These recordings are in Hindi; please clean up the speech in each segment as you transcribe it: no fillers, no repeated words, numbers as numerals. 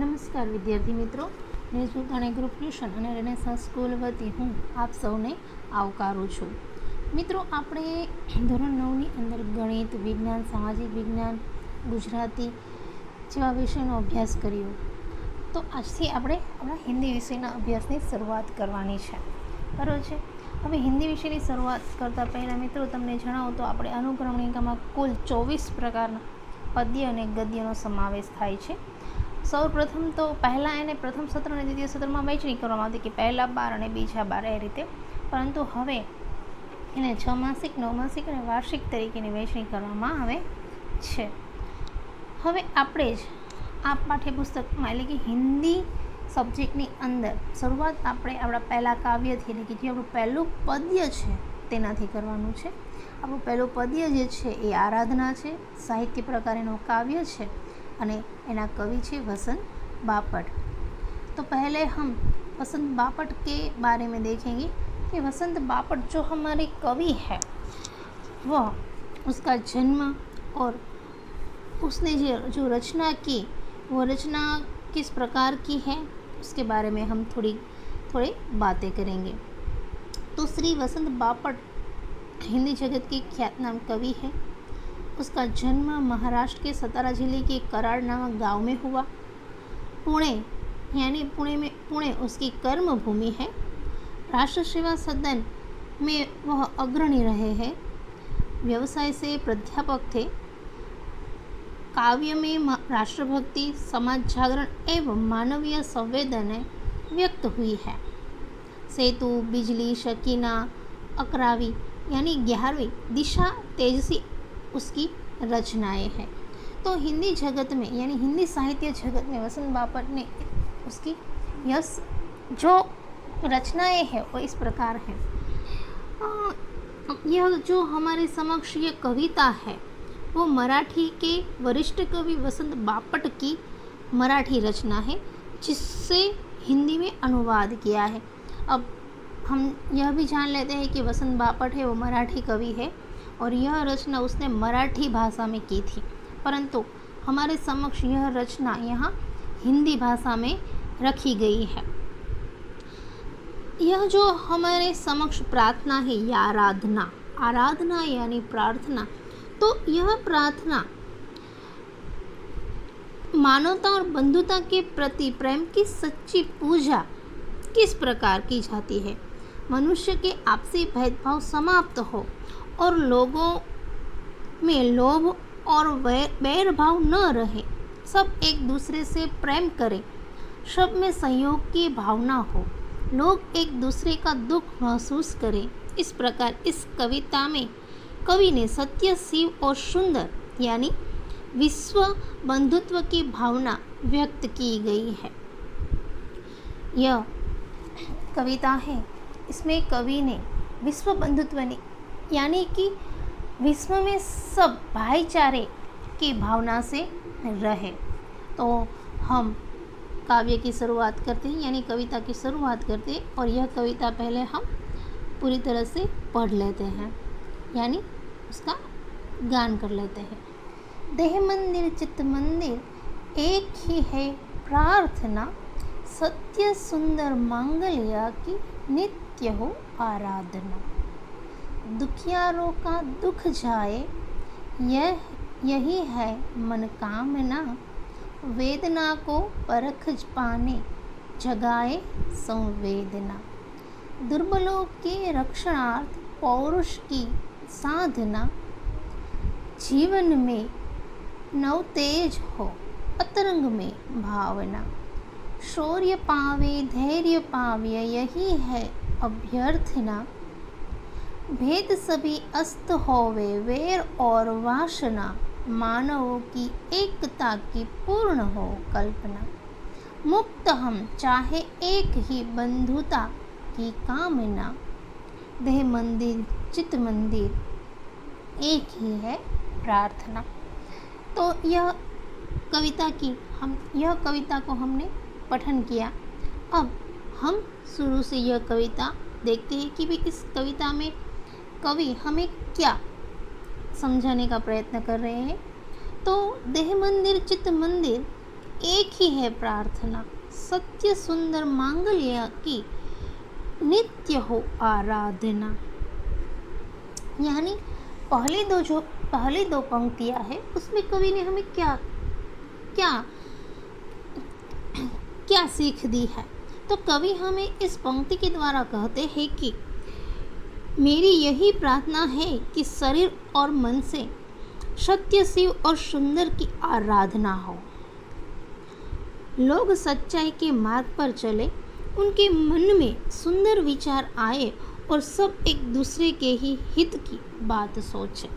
નમસ્કાર વિદ્યાર્થી મિત્રો, નિશુત અને ગ્રુપ ટ્યુશન અને રેનેસાન્સ સ્કૂલ વતી હું આપ સૌને આવકારું છું. મિત્રો, આપણે ધોરણ 9ની અંદર ગણિત, વિજ્ઞાન, સામાજિક વિજ્ઞાન, ગુજરાતી જેવા વિષયનો અભ્યાસ કર્યો. તો આજથી આપણે આપણા હિન્દી વિષયના અભ્યાસની શરૂઆત કરવાની છે. બરાબર છે. હવે હિન્દી વિષયની શરૂઆત કરતાં પહેલાં મિત્રો તમને જણાવું તો આપણે અનુક્રમણિકામાં કુલ 24 પ્રકારના પદ્ય અને ગદ્યનો સમાવેશ થાય છે. સૌ પ્રથમ તો પહેલાં એને પ્રથમ સત્ર અને દ્વિતીય સત્રમાં વહેંચણી કરવામાં આવતી કે પહેલા 12 અને બીજા 12 એ રીતે, પરંતુ હવે એને 6 માસિક, 9 માસિક અને વાર્ષિક તરીકેની વહેંચણી કરવામાં આવે છે. હવે આપણે જ આ પાઠ્યપુસ્તકમાં એટલે કે હિન્દી સબ્જેક્ટની અંદર શરૂઆત આપણે આપણા પહેલાં કાવ્યથી એટલે કે જે આપણું પહેલું પદ્ય છે તેનાથી કરવાનું છે. આપણું પહેલું પદ્ય જે છે એ આરાધના છે, સાહિત્ય પ્રકાર એનો કાવ્ય છે અને એના कवि છે वसंत बापट. तो पहले हम वसंत बापट के बारे में देखेंगे कि वसंत बापट जो हमारे कवि है वह उसका जन्म और उसने जो रचना की वो रचना किस प्रकार की है उसके बारे में हम थोड़ी बातें करेंगे. तो श्री वसंत बापट हिंदी जगत के ख्यातनाम कवि है. उसका जन्म महाराष्ट्र के सतारा जिले के कराड़ नामक गांव में हुआ. पुणे उसकी कर्म भूमि है. राष्ट्र सेवा सदन में वह अग्रणी रहे हैं. व्यवसाय से प्राध्यापक थे. काव्य में राष्ट्रभक्ति, समाज जागरण एवं मानवीय संवेदनाएं व्यक्त हुई है. सेतु, बिजली, शकीना, अकरावी यानी 11वीं दिशा तेजसी उसकी रचनाएं हैं. तो हिंदी जगत में यानी हिंदी साहित्य जगत में वसंत बापट ने उसकी यश जो रचनाएं हैं वो इस प्रकार है. यह जो हमारे समक्ष ये कविता है वो मराठी के वरिष्ठ कवि वसंत बापट की मराठी रचना है जिससे हिंदी में अनुवाद किया है. अब हम यह भी जान लेते हैं कि वसंत बापट है वो मराठी कवि है और यह रचना उसने मराठी भाषा में की थी, परंतु हमारे समक्ष यह रचना यहाँ हिंदी भाषा में रखी गई है. यह जो हमारे समक्ष प्रार्थना है या आराधना यानी प्रार्थना, तो यह प्रार्थना मानवता और बंधुता के प्रति प्रेम की सच्ची पूजा किस प्रकार की जाती है. मनुष्य के आपसी भेदभाव समाप्त हो और लोगों में लोभ और बैरभाव न रहे, सब एक दूसरे से प्रेम करें, सब में सहयोग की भावना हो, लोग एक दूसरे का दुख महसूस करें. इस प्रकार इस कविता में कवि ने सत्य, शिव और सुंदर यानी विश्व बंधुत्व की भावना व्यक्त की गई है. यह कविता है, इसमें कवि ने विश्व बंधुत्व यानी कि विश्व में सब भाईचारे की भावना से रहे. तो हम काव्य की शुरुआत करते हैं यानी कविता की शुरुआत करते हैं और यह कविता पहले हम पूरी तरह से पढ़ लेते हैं यानी उसका गान कर लेते हैं. देह मंदिर चित्त मंदिर एक ही है प्रार्थना, सत्य सुंदर मांगल्य की नित्य हो आराधना. दुखियारों का दुख जाए यही है मन कामना, वेदना को परख पाने जगाए संवेदना. दुर्बलों के रक्षणार्थ पौरुष की साधना, जीवन में नव तेज हो अतरंग में भावना. शौर्य पावे धैर्य पावे यही है अभ्यर्थना, भेद सभी अस्त होवे वेर और वासना, मानवों की एकता की पूर्ण हो कल्पना. मुक्त हम चाहे एक ही बंधुता की कामना, देह मंदिर चित्त मंदिर एक ही है प्रार्थना. तो यह कविता को हमने पठन किया. अब हम शुरू से यह कविता देखते हैं कि भी इस कविता में कवि हमें क्या समझाने का प्रयत्न कर रहे हैं. तो देह मंदिर चित्त मंदिर एक ही है प्रार्थना, सत्य सुंदर मांगल्य की नित्य हो आराधना। यानी पहली दो पंक्तियां है, उसमें कवि ने हमें क्या क्या क्या सीख दी है। तो कवि हमें इस पंक्ति के द्वारा कहते हैं कि मेरी यही प्रार्थना है कि शरीर और मन से सत्य शिव और सुंदर की आराधना हो। लोग सच्चाई के मार्ग पर चले, उनके मन में सुंदर विचार आए और सब एक दूसरे के ही हित की बात सोचे।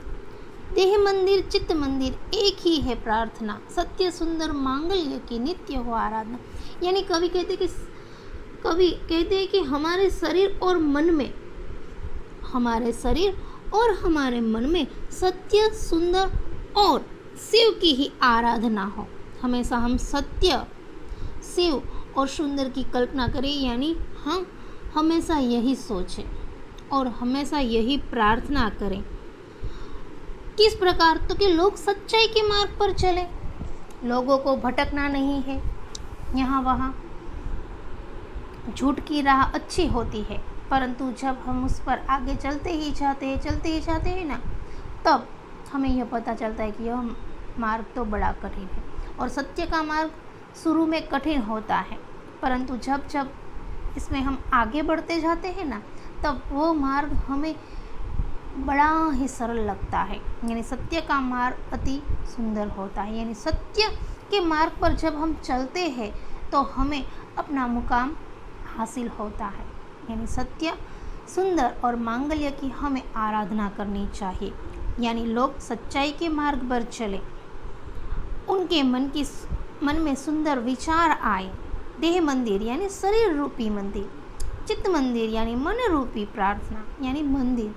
देह मंदिर चित्त मंदिर एक ही है प्रार्थना, सत्य सुंदर मांगल्य की नित्य हो आराधना। यानी कवि कहते हैं कि हमारे शरीर और हमारे मन में सत्य सुंदर और शिव की ही आराधना हो। हमेशा हम सत्य शिव और सुंदर की कल्पना करें, यानी हम हमेशा यही सोचें और हमेशा यही प्रार्थना करें। किस प्रकार? तो कि लोग सच्चाई के मार्ग पर चले, लोगों को भटकना नहीं है। यहाँ वहाँ झूठ की राह अच्छी होती है, परंतु जब हम उस पर आगे चलते ही जाते हैं ना, तब हमें यह पता चलता है कि यह मार्ग तो बड़ा कठिन है। और सत्य का मार्ग शुरू में कठिन होता है, परंतु जब इसमें हम आगे बढ़ते जाते हैं ना, तब वो मार्ग हमें बड़ा ही सरल लगता है। यानी सत्य का मार्ग अति सुंदर होता है। यानी सत्य के मार्ग पर जब हम चलते हैं तो हमें अपना मुकाम हासिल होता है। यानी सत्य सुंदर और मांगल्य की हमें आराधना करनी चाहिए। यानी लोग सच्चाई के मार्ग पर चले, उनके मन में सुंदर विचार आए। देह मंदिर यानी शरीर रूपी मंदिर, चित्त मंदिर यानी मन रूपी प्रार्थना यानी मंदिर,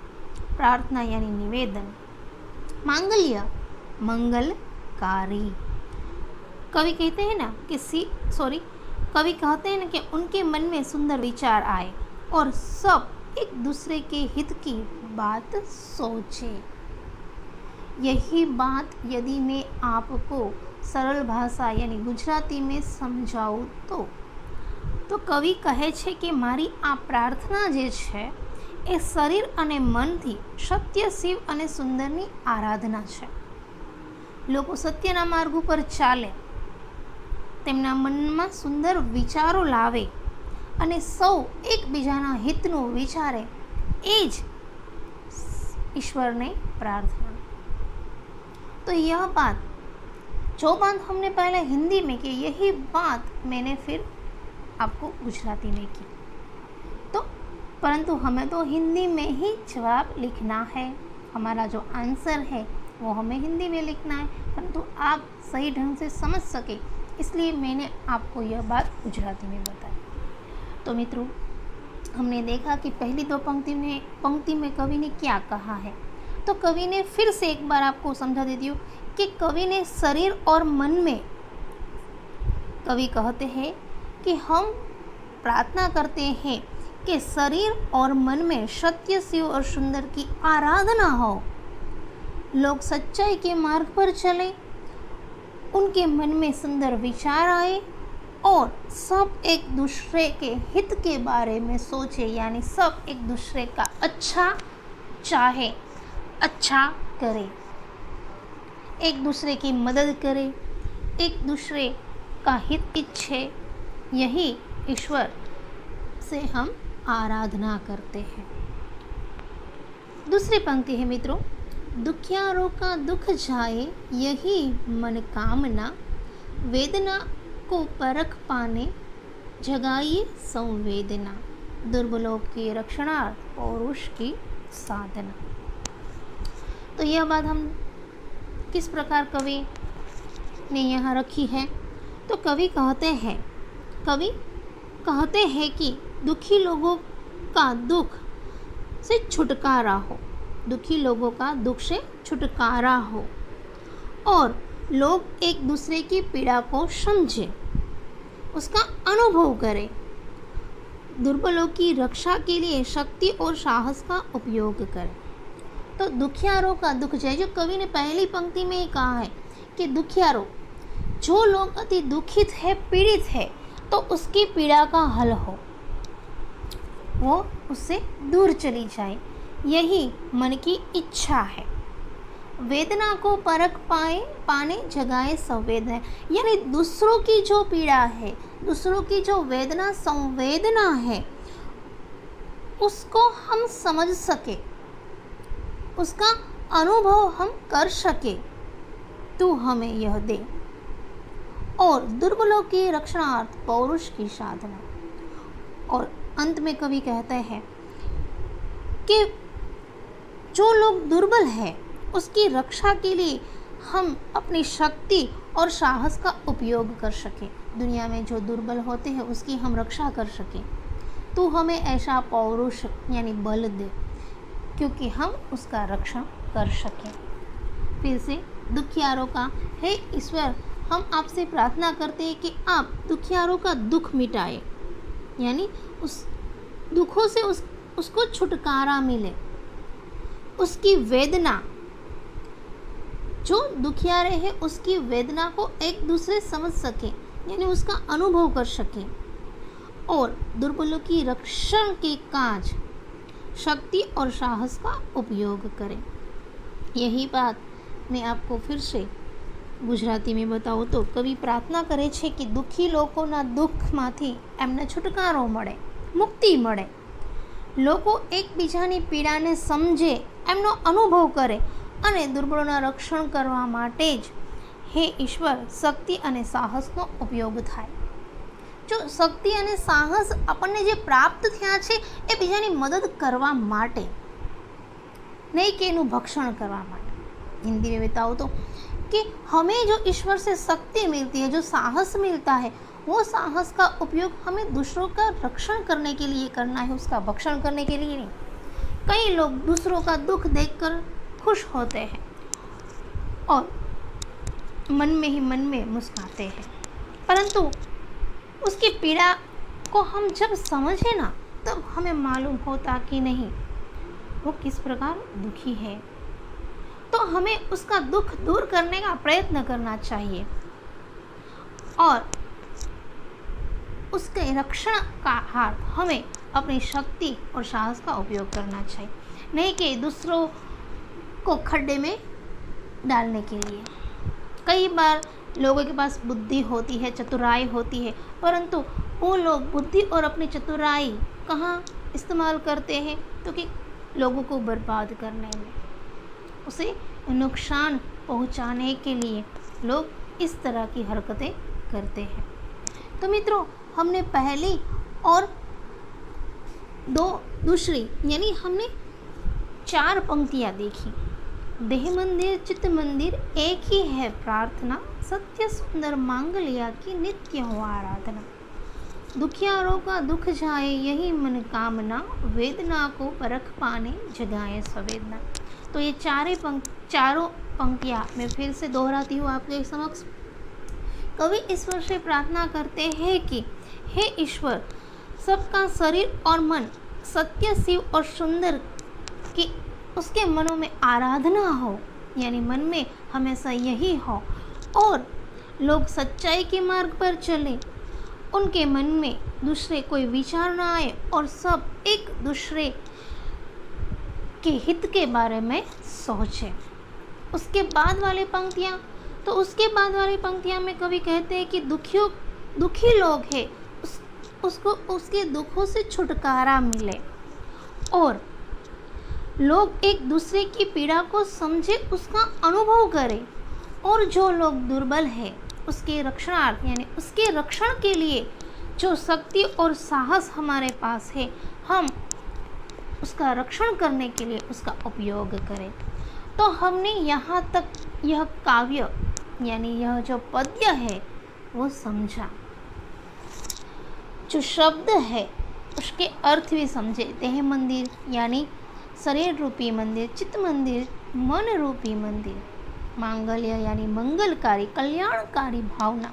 प्रार्थना यानी निवेदन, मांगल्य मंगलकारी। कवि कहते हैं ना कि उनके मन में सुंदर विचार आए और सब एक दूसरे के हित की बात सोचे। यही बात यदि मैं आपको सरल भाषा यानी गुजराती में समझाऊं तो कवि કહે છે કે મારી આ પ્રાર્થના જે છે એ શરીર અને મનથી સત્ય શિવ અને સુંદરની આરાધના છે। લોકો સત્યના માર્ગ ઉપર ચાલે, તેમના મનમાં સુંદર વિચારો લાવે અને સૌ એકબીજાના હિતનું વિચારે, એ જ ઈશ્વરને प्रार्थना। तो यह बात जो बात हमने पहले हिंदी में की, यही बात मैंने फिर आपको गुजराती में की। तो परंतु हमें तो हिंदी में ही जवाब लिखना है, हमारा जो आंसर है वो हमें हिंदी में लिखना है, परंतु आप सही ढंग से समझ सके इसलिए मैंने आपको यह बात गुजराती में बताई। तो मित्रों, हमने देखा कि पहली दो पंक्ति में कवि ने क्या कहा है। तो कवि ने फिर से एक बार आपको समझा देती हूँ कि कवि ने शरीर और मन में, कवि कहते हैं कि हम प्रार्थना करते हैं कि शरीर और मन में सत्य शिव और सुंदर की आराधना हो। लोग सच्चाई के मार्ग पर चले, उनके मन में सुंदर विचार आए और सब एक दूसरे के हित के बारे में सोचे। यानी सब एक दूसरे का अच्छा चाहे, अच्छा करे, एक दूसरे की मदद करे, एक दूसरे का हित इच्छे। यही ईश्वर से हम आराधना करते हैं। दूसरी पंक्ति है मित्रों, दुखियारों का दुख जाए यही मन कामना, वेदना को परख पाने जगाइए संवेदना, दुर्बलों की रक्षणार्थ पौरुष की साधना। तो यह बात हम किस प्रकार कवि ने यहाँ रखी है। तो कवि कहते हैं कि दुखी लोगों का दुख से छुटकारा हो, दुखी लोगों का दुख से छुटकारा हो और लोग एक दूसरे की पीड़ा को समझे, उसका अनुभव करें, दुर्बलों की रक्षा के लिए शक्ति और साहस का उपयोग करें। तो दुखियारों का दुख जाए, जो कवि ने पहली पंक्ति में ही कहा है कि दुखियारों जो लोग अति दुखित है, पीड़ित है, तो उसकी पीड़ा का हल हो, वो उससे दूर चली जाए, यही मन की इच्छा है। वेदना को परख पाने जगाए संवेदना, यानी दूसरों की जो पीड़ा है, दूसरों की जो वेदना संवेदना है, उसको हम समझ सके, उसका अनुभव हम कर सके, तू हमें यह दे। और दुर्बलों की रक्षणार्थ पौरुष की साधना। और अंत में कवि कहते हैं कि जो लोग दुर्बल है उसकी रक्षा के लिए हम अपनी शक्ति और साहस का उपयोग कर सकें, दुनिया में जो दुर्बल होते हैं उसकी हम रक्षा कर सकें। तो हमें ऐसा पौरुष यानी बल दे, क्योंकि हम उसका रक्षण कर सकें। फिर से दुखियारों का, हे ईश्वर, हम आपसे प्रार्थना करते हैं कि आप दुखियारों का दुख मिटाए, यानी उस दुखों से उसको छुटकारा मिले, उसकी वेदना, जो दुखियारे हैं उसकी वेदना को एक दूसरे समझ सके, यानी उसका अनुभव कर सके, और दुर्बलों की रक्षण के काज शक्ति और साहस का उपयोग करें। यही बात मैं आपको फिर से ગુજરાતીમાં બતાવું તો કવિ પ્રાર્થના કરે છે કે દુઃખી લોકોના દુઃખમાંથી એમને છુટકારો મળે, મુક્તિ મળે, લોકો એકબીજાની પીડાને સમજે, એમનો અનુભવ કરે અને દુર્બળોના રક્ષણ કરવા માટે જ હે ઈશ્વર શક્તિ અને સાહસનો ઉપયોગ થાય। જો શક્તિ અને સાહસ આપણને જે પ્રાપ્ત થયા છે એ બીજાની મદદ કરવા માટે, નહીં કે એનું ભક્ષણ કરવા માટે। हिंदी में बताओ तो कि हमें जो ईश्वर से शक्ति मिलती है, जो साहस मिलता है, वो साहस का उपयोग हमें दूसरों का रक्षण करने के लिए करना है, उसका भक्षण करने के लिए नहीं। कई लोग दूसरों का दुख देखकर खुश होते हैं और मन में ही मन में मुस्कुराते हैं, परंतु उसकी पीड़ा को हम जब समझे ना, तब हमें मालूम होता कि नहीं, वो किस प्रकार दुखी है, तो हमें उसका दुख दूर करने का प्रयत्न करना चाहिए और उसके रक्षण का हाथ हमें अपनी शक्ति और साहस का उपयोग करना चाहिए, नहीं कि दूसरों को खड्डे में डालने के लिए। कई बार लोगों के पास बुद्धि होती है, चतुराई होती है, परंतु वो लोग बुद्धि और अपनी चतुराई कहाँ इस्तेमाल करते हैं, तो कि लोगों को बर्बाद करने में, उसे नुकसान पहुंचाने के लिए लोग इस तरह की हरकतें करते हैं। तो मित्रों, हमने पहली और दूसरी यानी हमने 4 पंक्तियाँ देखी। देह मंदिर चित्त मंदिर एक ही है प्रार्थना, सत्य सुंदर मांगलिया की नित्य हो आराधना। दुखियारों का दुख जाए यही मन कामना, वेदना को परख पाने जगाए संवेदना। तो ये चारों पंक्तियाँ मैं फिर से दोहराती हूँ आपके समक्ष। कवि ईश्वर से प्रार्थना करते हैं कि हे ईश्वर, सबका शरीर और मन सत्य शिव और सुंदर की उसके मनों में आराधना हो, यानी मन में हमेशा यही हो, और लोग सच्चाई के मार्ग पर चले, उनके मन में दूसरे कोई विचार ना आए और सब एक दूसरे के हित के बारे में सोचे। उसके बाद वाली पंक्तियाँ में कवि कहते हैं कि दुखी लोग हैं उसको उसके दुखों से छुटकारा मिले और लोग एक दूसरे की पीड़ा को समझे, उसका अनुभव करें, और जो लोग दुर्बल है उसके रक्षणार्थ यानी उसके रक्षण के लिए जो शक्ति और साहस हमारे पास है, हम उसका रक्षण करने के लिए उसका उपयोग करें। तो हमने यहाँ तक यह काव्य यानी यह जो पद्य है वो समझा, जो शब्द है उसके अर्थ भी समझे। देह मंदिर यानी शरीर रूपी मंदिर, चित्त मंदिर मन रूपी मंदिर, मांगल्य यानी मंगलकारी कल्याणकारी भावना,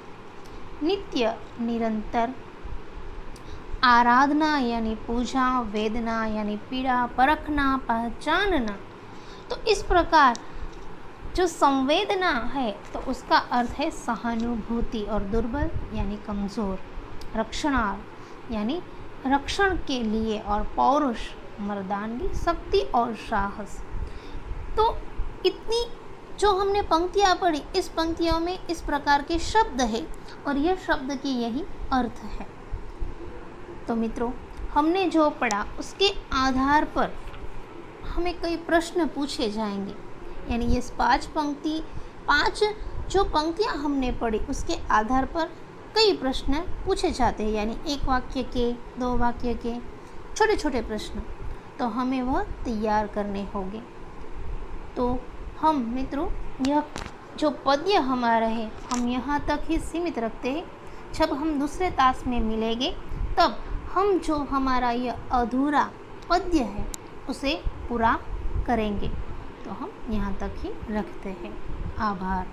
नित्य निरंतर, आराधना यानी पूजा, वेदना यानी पीड़ा, परखना पहचानना। तो इस प्रकार जो संवेदना है तो उसका अर्थ है सहानुभूति, और दुर्बल यानी कमज़ोर, रक्षणार्थ यानी रक्षण के लिए, और पौरुष मर्दानगी, शक्ति और साहस। तो इतनी जो हमने पंक्तियाँ पढ़ी, इस पंक्तियों में इस प्रकार के शब्द है और यह शब्द की यही अर्थ है। तो मित्रों, हमने जो पढ़ा उसके आधार पर हमें कई प्रश्न पूछे जाएंगे, यानी ये 5 जो पंक्तियाँ हमने पढ़ी उसके आधार पर कई प्रश्न पूछे जाते हैं, यानी 1 वाक्य के, 2 वाक्य के छोटे छोटे प्रश्न, तो हमें वह तैयार करने होंगे। तो हम मित्रों यह जो पद्य हमारा है हम यहाँ तक ही सीमित रखते हैं। जब हम दूसरे तास में मिलेंगे तब हम जो हमारा यह अधूरा पद्य है उसे पूरा करेंगे। तो हम यहाँ तक ही रखते हैं। आभार।